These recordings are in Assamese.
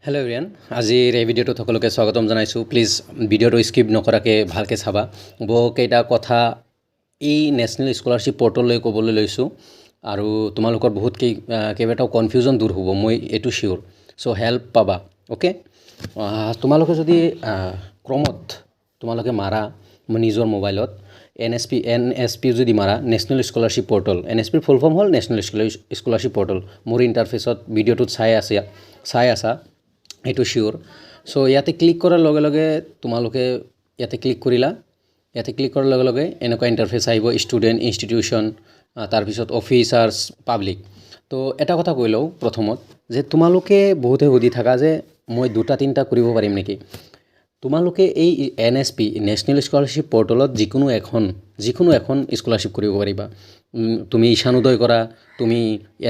হেল্ল' এভৰিৱান, আজিৰ এই ভিডিঅ'টোত সকলোকে স্বাগতম জনাইছোঁ। প্লিজ ভিডিঅ'টো স্কিপ নকৰাকৈ ভালকৈ চাবা। বহুকেইটা কথা এই নেশ্যনেল স্কলাৰশ্বিপ পৰ্টেললৈ ক'বলৈ লৈছোঁ আৰু তোমালোকৰ কেইবাটাও কনফিউজন দূৰ হ'ব, মই এইটো চিয়'ৰ। চ' হেল্প পাবা। অ'কে, তোমালোকে যদি ক্ৰমত তোমালোকে মাৰা নিজৰ মোবাইলত NSP যদি মাৰা, নেশ্যনেল স্কলাৰশ্বিপ পৰ্টেল, NSPৰ ফুল ফৰ্ম হ'ল নেশ্যনেল স্কলাৰশ্বিপ পৰ্টেল। মোৰ ইণ্টাৰফেচত ভিডিঅ'টোত চাই আছা, এইটো চিয়'ৰ। চ' ইয়াতে ক্লিক কৰাৰ লগে লগে তোমালোকে ইয়াতে ক্লিক কৰিলা। ইয়াতে ক্লিক কৰাৰ লগে লগে এনেকুৱা ইণ্টাৰফেচ আহিব, ষ্টুডেণ্ট, ইনষ্টিটিউশ্যন, তাৰপিছত অফিচাৰ্ছ, পাব্লিক। তো এটা কথা কৈ লওঁ প্ৰথমত, যে তোমালোকে বহুতে সুধি থাকা যে মই 2-3টা কৰিব পাৰিম নেকি। তোমালোকে এই NSP নেশ্যনেল স্কলাৰশ্বিপ পৰ্টেলত যিকোনো এখন স্কলাৰশ্বিপ কৰিব পাৰিবা। তুমি ঈশানোদয় কৰা, তুমি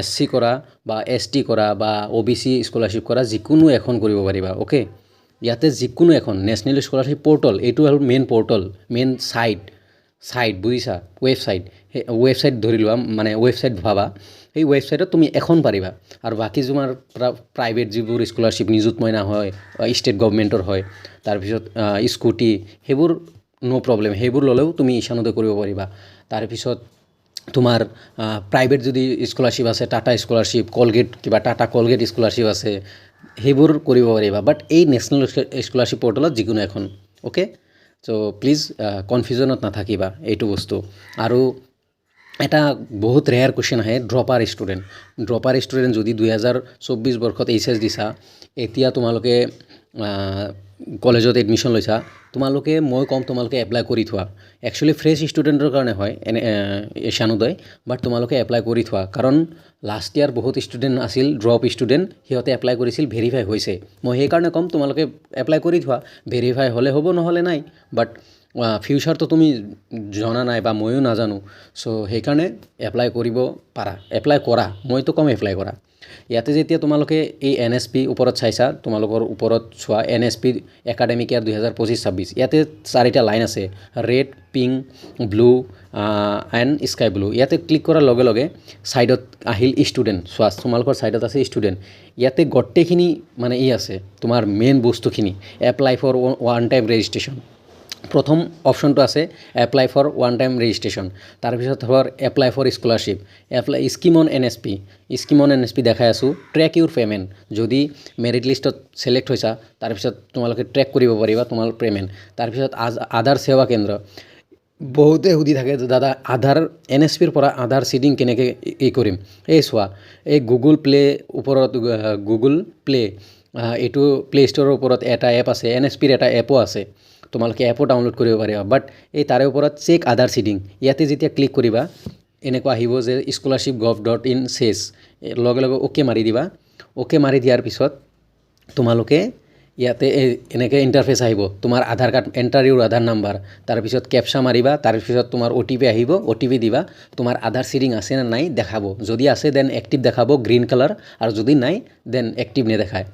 SC কৰা বা ST কৰা বা OBC স্কলাৰশ্বিপ কৰা, যিকোনো এখন কৰিব পাৰিবা। অ'কে, ইয়াতে যিকোনো এখন নেশ্যনেল স্কলাৰশ্বিপ পৰ্টেল, এইটো হ'ল মেইন পৰ্টেল, মেইন ছাইট বুজিছা, ৱেবছাইট। সেই ৱেবছাইট ধৰি লোৱা, মানে ৱেবছাইট ভাবা, সেই ৱেবছাইটত তুমি এখন পাৰিবা। আৰু বাকী তোমাৰ প্ৰাইভেট যিবোৰ স্কলাৰশ্বিপ, নিযুত মইনা হয়, ষ্টেট গভৰ্ণমেণ্টৰ হয়, তাৰপিছত স্কুটি, সেইবোৰ ন' প্ৰব্লেম, সেইবোৰ ল'লেও তুমি ঈশানোদয় কৰিব পাৰিবা। তাৰপিছত তোমাৰ প্ৰাইভেট যদি স্কলাৰশ্বিপ আছে, Tata scholarship, Tata Colgate scholarship আছে, সেইবোৰ কৰিব পাৰিবা। বাট এই নেশ্যনেল স্কলাৰশ্বিপ পৰ্টেলত যিকোনো এখন। অ'কে, চ' প্লিজ কনফিউজনত নাথাকিবা এইটো বস্তু। আৰু এটা বহুত ৰেয়াৰ কুৱেশ্যন আহে, ড্ৰপাৰ ষ্টুডেণ্ট যদি 2024 বৰ্ষত HS দিছা, এতিয়া তোমালোকে কলেজত এডমিশ্যন লৈছা, মই ক'ম তোমালোকে এপ্লাই কৰি থোৱা। একচুৱেলি ফ্ৰেছ ষ্টুডেণ্টৰ কাৰণে হয় ঈশানোদয়, বাট তোমালোকে এপ্লাই কৰি থোৱা। কাৰণ লাষ্ট ইয়াৰ বহুত ষ্টুডেণ্ট আছিল ড্ৰপ ষ্টুডেণ্ট, সিহঁতে এপ্লাই কৰিছিল, ভেৰিফাই হৈছে। মই সেইকাৰণে ক'ম তোমালোকে এপ্লাই কৰি থোৱা, ভেৰিফাই হ'লে হ'ব, নহ'লে নাই। বাট ফিউচাৰটো তুমি জনা নাই বা ময়ো নাজানো। চ' সেইকাৰণে এপ্লাই কৰিব পাৰা, এপ্লাই কৰা, মইতো ক'ম এপ্লাই কৰা। ইয়াতে যেতিয়া তোমালোকে এই NSP ওপৰত চাইছা, তোমালোকৰ ওপৰত চোৱা NSP একাডেমিক ইয়াৰ 2025-26, ইয়াতে 4টা লাইন আছে, red, pink, blue and sky blue. ইয়াতে ক্লিক কৰাৰ লগে লগে ছাইডত আহিল ষ্টুডেণ্ট। চোৱা, তোমালোকৰ ছাইডত আছে ষ্টুডেণ্ট। ইয়াতে গোটেইখিনি মানে আছে তোমাৰ মেইন বস্তুখিনি, apply for one time registration. প্ৰথম অপশ্যনটো আছে apply for one time registration. তাৰপিছত হ'ল apply for scholarship, scheme on NSP দেখাই আছোঁ। ট্ৰেক ইউৰ পে'মেণ্ট, যদি মেৰিট লিষ্টত ছিলেক্ট হৈছা, তাৰপিছত তোমালোকে ট্ৰেক কৰিব পাৰিবা তোমাৰ পে'মেণ্ট। তাৰপিছত আধাৰ সেৱা কেন্দ্ৰ, বহুতে সুধি থাকে যে দাদা NSPৰ পৰা আধাৰ চিডিং কেনেকৈ কৰিম। এই চোৱা, এই গুগল প্লে এইটো প্লে ষ্ট'ৰৰ ওপৰত এটা এপ আছে, NSPৰ এটা এপো আছে, তোমালোকে এপো ডাউনলোড কৰিব পাৰিবা। বাট এই তাৰে ওপৰত চেক আধাৰ চিডিং, ইয়াতে যেতিয়া ক্লিক কৰিবা এনেকুৱা আহিব যে scholarship.gov.in চেছ, লগে লগে অ'কে মাৰি দিবা। অ'কে মাৰি দিয়াৰ পিছত তোমালোকে ইয়াতে এনেকৈ ইণ্টাৰফেচ আহিব, তোমাৰ আধাৰ কাৰ্ড, এণ্টাৰ ইউৰ আধাৰ নাম্বাৰ, তাৰপিছত কেপচা মাৰিবা, তাৰপিছত তোমাৰ OTP আহিব, OTP দিবা, তোমাৰ আধাৰ চিডিং আছে নে নাই দেখাব। যদি আছে দেন এক্টিভ দেখাব, গ্ৰীণ কালাৰ, আৰু যদি নাই দেন এক্টিভ নেদেখায়।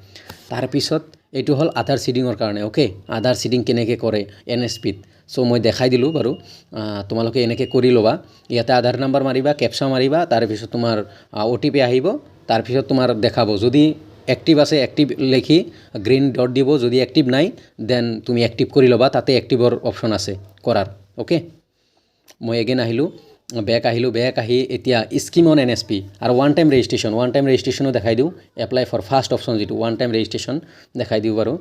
তাৰপিছত এইটো হ'ল আধাৰ চিডিঙৰ কাৰণে। অ'কে, আধাৰ চিডিং কেনেকৈ কৰে NSPত, চ' মই দেখাই দিলোঁ বাৰু। তোমালোকে এনেকৈ কৰি ল'বা। ইয়াতে আধাৰ নাম্বাৰ মাৰিবা, কেপচা মাৰিবা, তাৰপিছত তোমাৰ OTP আহিব, তাৰপিছত তোমাৰ দেখাব। যদি এক্টিভ আছে এক্টিভ লিখি গ্ৰীণ ডট দিব, যদি এক্টিভ নাই দেন তুমি এক্টিভ কৰি ল'বা, তাতে এক্টিভৰ অপশ্যন আছে কৰাৰ। অ'কে, মই এগেইন বেক আহি এতিয়া স্কিম অন NSP আৰু ওৱান টাইম ৰেজিষ্ট্ৰেশ্যনো দেখাই দিওঁ। এপ্লাই ফৰ ফাৰ্ষ্ট অপশ্যন যিটো ওৱান টাইম ৰেজিষ্ট্ৰেশ্যন দেখাই দিওঁ বাৰু।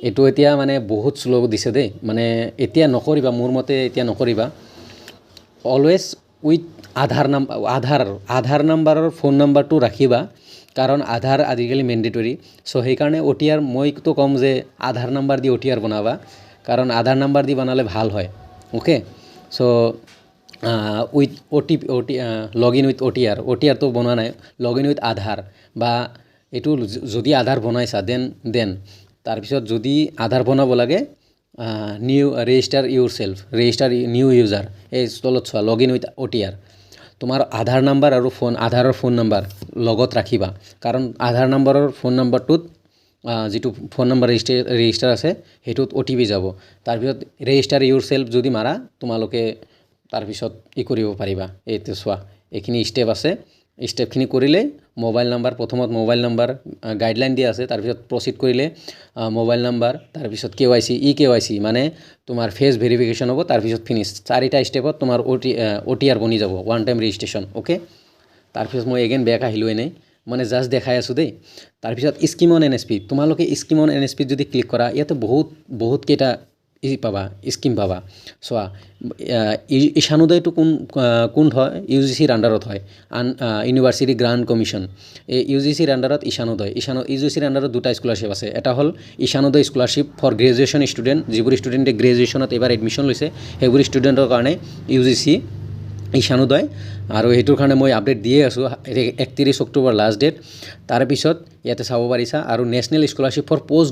এইটো এতিয়া মানে বহুত শ্ল' দিছে দেই, মানে এতিয়া নকৰিবা, মোৰ মতে এতিয়া নকৰিবা। অলৱেজ উইথ আধাৰ নাম্বাৰৰ ফোন নাম্বাৰটো ৰাখিবা, কাৰণ আধাৰ আজিকালি মেণ্ডেটৰী। চ' সেইকাৰণে OTR মইতো ক'ম যে আধাৰ নাম্বাৰ দি OTR বনাবা, কাৰণ আধাৰ নাম্বাৰ দি বনালে ভাল হয়। Okay, so' with log in with OTRটো বনোৱা নাই, লগ ইন উইথ আধাৰ, বা এইটো যদি আধাৰ বনাইছা দেন তাৰপিছত যদি আধাৰ বনাব লাগে, ৰেজিষ্টাৰ নিউ ইউজাৰ, এই তলত চোৱা লগ ইন উইথ OTR। তোমাৰ আধাৰ নাম্বাৰ আৰু আধাৰৰ ফোন নাম্বাৰ লগত ৰাখিবা, কাৰণ আধাৰ নাম্বাৰৰ ফোন নাম্বাৰটোত যিটো ফোন নাম্বাৰ ৰেজিষ্টাৰ আছে সেইটোত OTP যাব। তাৰপিছত ৰেজিষ্টাৰ ইউৰ চেল্ফ যদি মাৰা, তোমালোকে তাৰপিছত কৰিব পাৰিবা। এইটো চোৱা, এইখিনি ষ্টেপ আছে, ষ্টেপখিনি কৰিলে মোবাইল নাম্বাৰ প্ৰথমত মোবাইল নাম্বাৰ গাইডলাইন দিয়া আছে তাৰপিছত প্ৰচিড কৰিলে মোবাইল নাম্বাৰ তাৰপিছত KYC KYC মানে তোমাৰ ফেচ ভেৰিফিকেশ্যন হ'ব তাৰপিছত ফিনিছ 4টা ষ্টেপত তোমাৰ OTR বনি যাব ওৱান টাইম ৰেজিষ্ট্ৰেশ্যন অ'কে তাৰপিছত মই এগেইন বেক আহিলোঁ এনেই মানে জাষ্ট দেখাই আছোঁ দেই তাৰপিছত স্কিম অন NSP তোমালোকে স্কিম অন NSP যদি ক্লিক কৰা ইয়াতে বহুত কেইটা পাবা স্কিম পাবা চোৱা ঈশানোদয়টো কোন হয় UGCৰ আণ্ডাৰত হয় ইউনিভাৰ্চিটি গ্ৰাণ্ট কমিশ্যন এই UGCৰ আণ্ডাৰত ঈশানোদয় UGCৰ আণ্ডাৰত দুটা স্কলাৰশ্বিপ আছে এটা হ'ল Ishan Uday scholarship for graduation student যিবোৰ ষ্টুডেণ্টে গ্ৰেজুৱেশ্যনত এইবাৰ এডমিশ্যন লৈছে সেইবোৰ ষ্টুডেণ্টৰ কাৰণে UGC ঈশানোদয় আৰু সেইটোৰ কাৰণে মই আপডেট দিয়ে আছোঁ 31 অক্টোবৰ লাষ্ট ডেট তাৰপিছত ইয়াতে চাব পাৰিছা আৰু national scholarship for post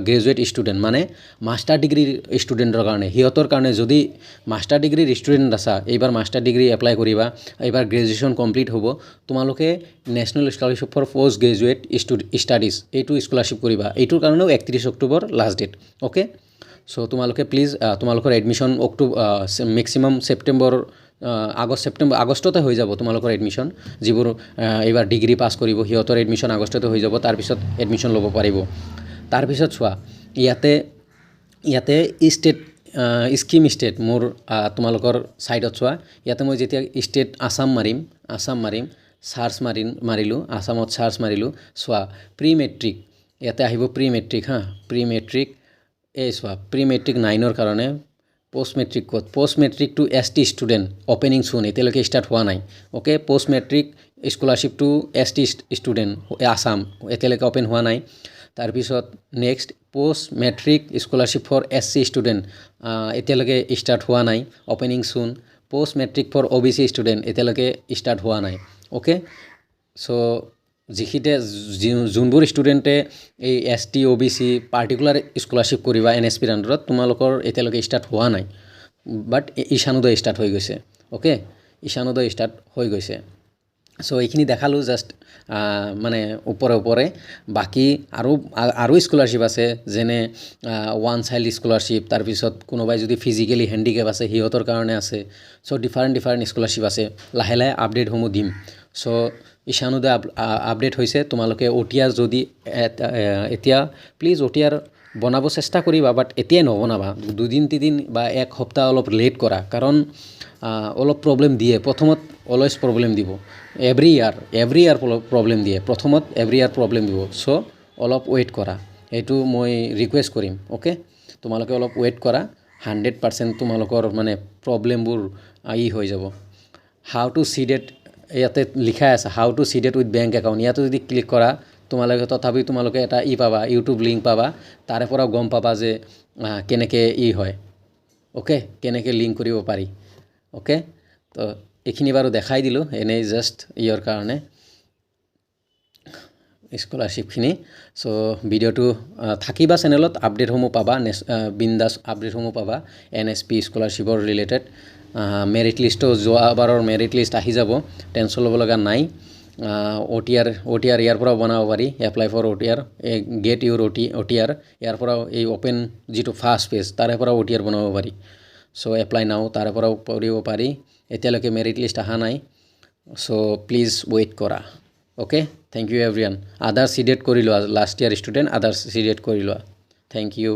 graduate student মানে মাষ্টাৰ ডিগ্ৰীৰ ষ্টুডেণ্টৰ কাৰণে সিহঁতৰ কাৰণে যদি মাষ্টাৰ ডিগ্ৰীৰ ষ্টুডেণ্ট আছা এইবাৰ মাষ্টাৰ ডিগ্ৰী এপ্লাই কৰিবা এইবাৰ গ্ৰেজুৱেশ্যন কমপ্লিট হ'ব তোমালোকে national scholarship for post graduate studies এইটো স্কলাৰশ্বিপ কৰিবা এইটোৰ কাৰণেও 31 October last date okay so' তোমালোকে প্লিজ তোমালোকৰ এডমিশ্যন মেক্সিমাম ছেপ্টেম্বৰ আগষ্টতে হৈ যাব তোমালোকৰ এডমিশ্যন যিবোৰ এইবাৰ ডিগ্ৰী পাছ কৰিব সিহঁতৰ এডমিশ্যন আগষ্টতে হৈ যাব তাৰপিছত এডমিশ্যন ল'ব পাৰিব তাৰপিছত চোৱা ইয়াতে ষ্টেট স্কিম ষ্টেট মোৰ তোমালোকৰ ছাইডত চোৱা ইয়াতে মই যেতিয়া ষ্টেট আসাম মাৰিম চাৰ্চ মাৰিলোঁ আসামত চাৰ্চ মাৰিলোঁ চোৱা প্ৰি মেট্ৰিক ইয়াতে আহিব প্ৰি মেট্ৰিক প্ৰি মেট্ৰিক এই চোৱা প্ৰি মেট্ৰিক 9ৰ কাৰণে পোষ্ট মেট্ৰিক ক'ত post matric to ST student opening soon এতিয়ালৈকে ষ্টাৰ্ট হোৱা নাই okay post matric scholarship to ST student Assam এতিয়ালৈকে অ'পেন হোৱা নাই তাৰপিছত next post matric scholarship for SC student এতিয়ালৈকে ষ্টাৰ্ট হোৱা নাই opening soon post matric for OBC student এতিয়ালৈকে ষ্টাৰ্ট হোৱা নাই অ'কে চ' যোনবোৰ ষ্টুডেণ্টে এই ST OBC পাৰ্টিকুলাৰ স্কলাৰশ্বিপ কৰিবা NSPৰ আণ্ডাৰত তোমালোকৰ এতিয়ালৈকে ষ্টাৰ্ট হোৱা নাই বাট ঈশানোদয় ষ্টাৰ্ট হৈ গৈছে অ'কে ঈশানোদয় ষ্টাৰ্ট হৈ গৈছে চ' এইখিনি দেখালোঁ জাষ্ট মানে ওপৰে বাকী আৰু স্কলাৰশ্বিপ আছে যেনে ওৱান চাইল্ড স্কলাৰশ্বিপ তাৰপিছত কোনোবাই যদি ফিজিকেলি হেণ্ডিকেপ আছে সিহঁতৰ কাৰণে আছে চ' ডিফাৰেণ্ট স্কলাৰশ্বিপ আছে লাহে আপডেটসমূহ দিম চ' ঈশানোদয় আপডেট হৈছে তোমালোকে OTR যদি এতিয়া প্লিজ OTR বনাব চেষ্টা কৰিবা বাট এতিয়াই নবনাবা 2 দিন 3 দিন বা এক সপ্তাহ অলপ লেট কৰা কাৰণ অলপ প্ৰব্লেম দিয়ে প্ৰথমত অলৱেজ প্ৰব্লেম দিব এভৰি ইয়াৰ প্ৰব্লেম দিয়ে প্ৰথমত এভৰি ইয়াৰ প্ৰব্লেম দিব চ' অলপ ৱেইট কৰা এইটো মই ৰিকুৱেষ্ট কৰিম অ'কে তোমালোকে অলপ ৱেইট কৰা 100% তোমালোকৰ মানে প্ৰব্লেমবোৰ হৈ যাব হাউ টু সি ডেট ইয়াতে লিখা আছে how to seeded with bank account ইয়াতে যদি ক্লিক কৰা তোমালোকে এটা পাবা ইউটিউব লিংক পাবা তাৰে পৰা গম পাবা যে কেনেকৈ হয় অ'কে কেনেকৈ লিংক কৰিব পাৰি অ'কে তো এইখিনি বাৰু দেখাই দিলোঁ এনেই জাষ্ট কাৰণে স্কলাৰশ্বিপখিনি চ' ভিডিঅ'টো থাকিবা চেনেলত আপডেটসমূহ পাবা বিন্দাছ আপডেটসমূহ পাবা NSP স্কলাৰশ্বিপৰ ৰিলেটেড মেৰিট লিষ্টটো যোৱাবাৰৰ মেৰিট লিষ্ট আহি যাব টেনশ্যন ল'ব লগা নাই OTR ইয়াৰ পৰা বনাব পাৰি apply for OTR get your OTR ইয়াৰ পৰা এই অ'পেন যিটো ফাৰ্ষ্ট পেজ তাৰে পৰা OTR বনাব পাৰি চ' এপ্লাই নাও তাৰে পৰাও কৰিব পাৰি এতিয়ালৈকে মেৰিট লিষ্ট অহা নাই চ' প্লিজ ৱেইট কৰা অ'কে থেংক ইউ এভৰিৱান আদাৰ সিডেট কৰি লোৱা লাষ্ট ইয়াৰ ষ্টুডেণ্ট আদাৰ সিডেট কৰি লোৱা থেংক ইউ